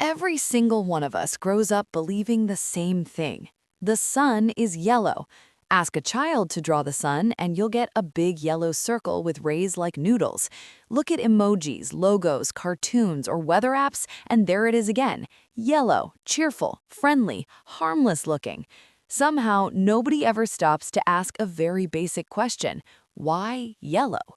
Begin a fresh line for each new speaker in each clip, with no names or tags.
Every single one of us grows up believing the same thing. The sun is yellow. Ask a child to draw the sun and you'll get a big yellow circle with rays like noodles. Look at emojis, logos, cartoons, or weather apps, and there it is again. Yellow, cheerful, friendly, harmless looking. Somehow, nobody ever stops to ask a very basic question. Why yellow?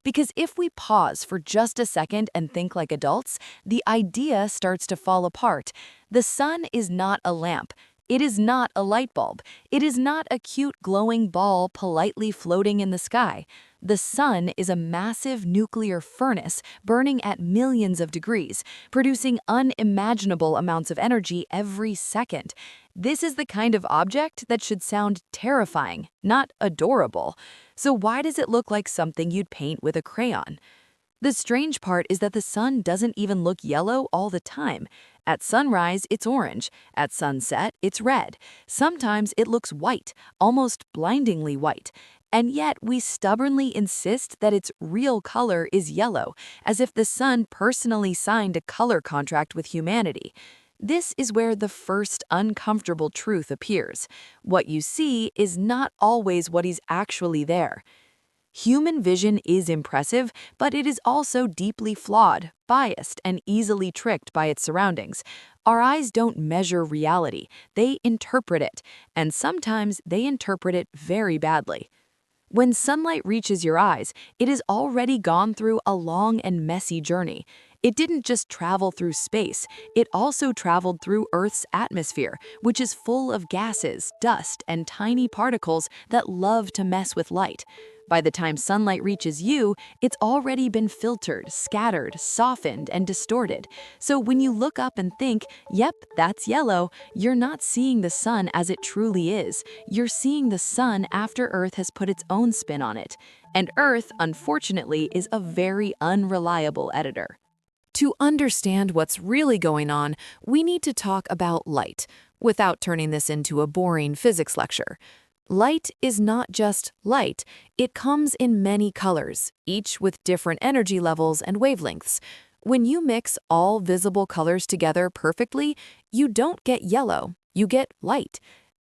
Because if we pause for just a second and think like adults, the idea starts to fall apart. The sun is not a lamp. It is not a light bulb. It is not a cute glowing ball politely floating in the sky. The sun is a massive nuclear furnace burning at millions of degrees, producing unimaginable amounts of energy every second. This is the kind of object that should sound terrifying, not adorable. So why does it look like something you'd paint with a crayon? The strange part is that the sun doesn't even look yellow all the time. At sunrise, it's orange. At sunset, it's red. Sometimes it looks white, almost blindingly white. And yet we stubbornly insist that its real color is yellow, as if the sun personally signed a color contract with humanity. This is where the first uncomfortable truth appears. What you see is not always what is actually there. Human vision is impressive, but it is also deeply flawed, biased, and easily tricked by its surroundings. Our eyes don't measure reality, they interpret it, and sometimes they interpret it very badly. When sunlight reaches your eyes, it has already gone through a long and messy journey. It didn't just travel through space, it also traveled through Earth's atmosphere, which is full of gases, dust, and tiny particles that love to mess with light. By the time sunlight reaches you, it's already been filtered, scattered, softened, and distorted. So when you look up and think, yep, that's yellow, you're not seeing the sun as it truly is. You're seeing the sun after Earth has put its own spin on it. And Earth, unfortunately, is a very unreliable editor. To understand what's really going on, we need to talk about light, without turning this into a boring physics lecture. Light is not just light, it comes in many colors, each with different energy levels and wavelengths. When you mix all visible colors together perfectly, you don't get yellow, you get light.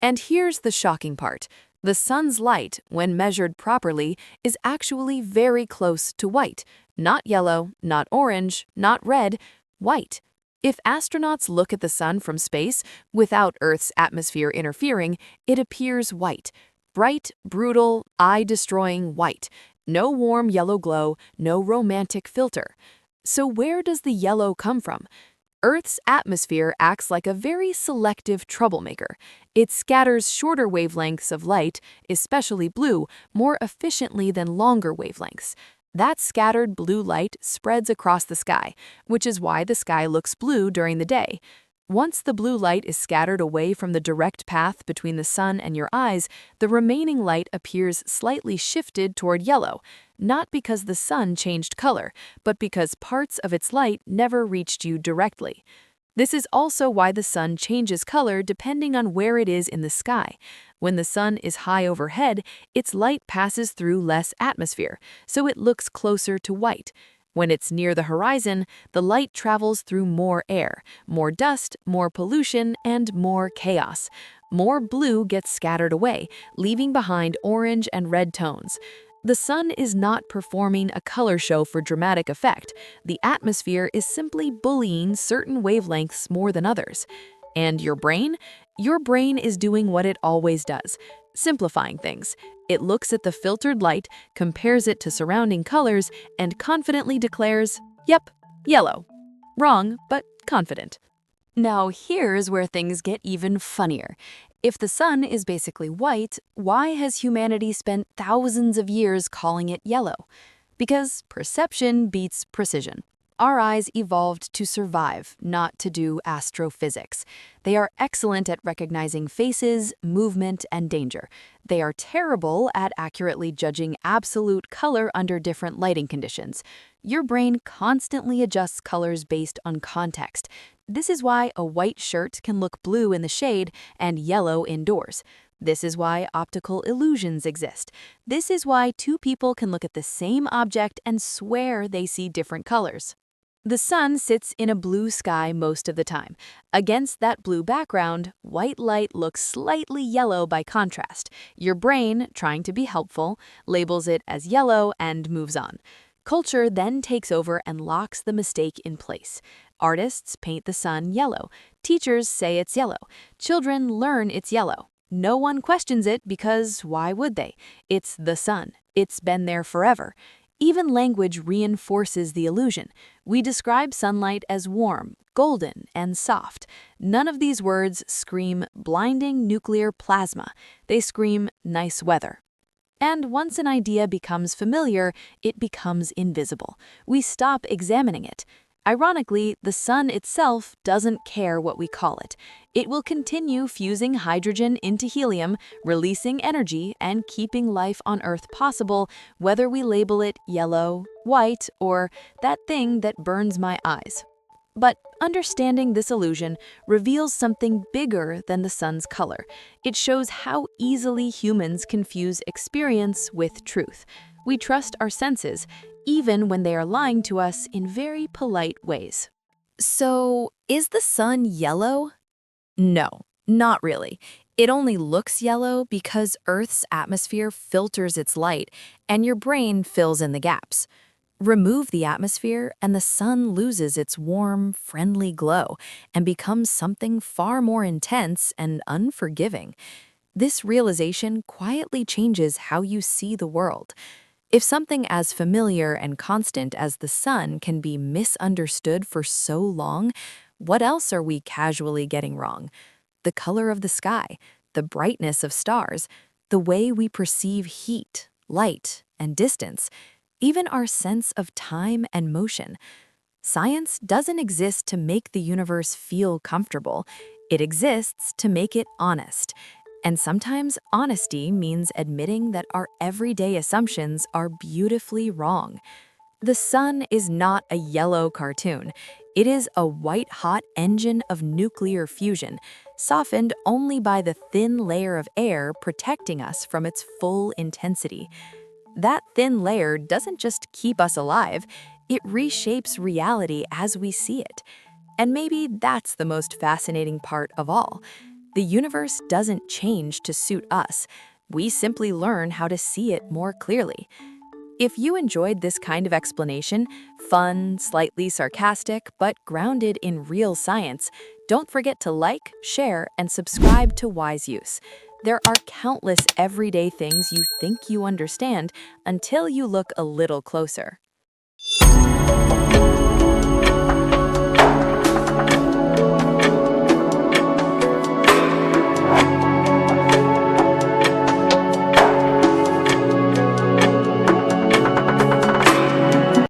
And here's the shocking part. The sun's light, when measured properly, is actually very close to white. Not yellow, not orange, not red, white. If astronauts look at the sun from space, without Earth's atmosphere interfering, it appears white. Bright, brutal, eye-destroying white. No warm yellow glow, no romantic filter. So where does the yellow come from? Earth's atmosphere acts like a very selective troublemaker. It scatters shorter wavelengths of light, especially blue, more efficiently than longer wavelengths. That scattered blue light spreads across the sky, which is why the sky looks blue during the day. Once the blue light is scattered away from the direct path between the sun and your eyes, the remaining light appears slightly shifted toward yellow, not because the sun changed color, but because parts of its light never reached you directly. This is also why the sun changes color depending on where it is in the sky. When the sun is high overhead, its light passes through less atmosphere, so it looks closer to white. When it's near the horizon, the light travels through more air, more dust, more pollution, and more chaos. More blue gets scattered away, leaving behind orange and red tones. The sun is not performing a color show for dramatic effect. The atmosphere is simply bullying certain wavelengths more than others. And your brain? Your brain is doing what it always does, simplifying things. It looks at the filtered light, compares it to surrounding colors, and confidently declares, yep, yellow. Wrong, but confident. Now here's where things get even funnier. If the sun is basically white, why has humanity spent thousands of years calling it yellow? Because perception beats precision. Our eyes evolved to survive, not to do astrophysics. They are excellent at recognizing faces, movement, and danger. They are terrible at accurately judging absolute color under different lighting conditions. Your brain constantly adjusts colors based on context. This is why a white shirt can look blue in the shade and yellow indoors. This is why optical illusions exist. This is why two people can look at the same object and swear they see different colors. The sun sits in a blue sky most of the time. Against that blue background, white light looks slightly yellow by contrast. Your brain, trying to be helpful, labels it as yellow and moves on. Culture then takes over and locks the mistake in place. Artists paint the sun yellow. Teachers say it's yellow. Children learn it's yellow. No one questions it because why would they? It's the sun. It's been there forever. Even language reinforces the illusion. We describe sunlight as warm, golden, and soft. None of these words scream blinding nuclear plasma. They scream nice weather. And once an idea becomes familiar, it becomes invisible. We stop examining it. Ironically, the sun itself doesn't care what we call it. It will continue fusing hydrogen into helium, releasing energy, and keeping life on Earth possible, whether we label it yellow, white, or that thing that burns my eyes. But understanding this illusion reveals something bigger than the sun's color. It shows how easily humans confuse experience with truth. We trust our senses, even when they are lying to us in very polite ways. So, is the sun yellow? No, not really. It only looks yellow because Earth's atmosphere filters its light, and your brain fills in the gaps. Remove the atmosphere, and the sun loses its warm, friendly glow and becomes something far more intense and unforgiving. This realization quietly changes how you see the world. If something as familiar and constant as the sun can be misunderstood for so long, what else are we casually getting wrong? The color of the sky, the brightness of stars, the way we perceive heat, light, and distance, even our sense of time and motion. Science doesn't exist to make the universe feel comfortable. It exists to make it honest. And sometimes honesty means admitting that our everyday assumptions are beautifully wrong. The sun is not a yellow cartoon. It is a white-hot engine of nuclear fusion, softened only by the thin layer of air protecting us from its full intensity. That thin layer doesn't just keep us alive, it reshapes reality as we see it. And maybe that's the most fascinating part of all. The universe doesn't change to suit us. We simply learn how to see it more clearly. If you enjoyed this kind of explanation, fun, slightly sarcastic, but grounded in real science, don't forget to like, share, and subscribe to Wiseuse. There are countless everyday things you think you understand until you look a little closer.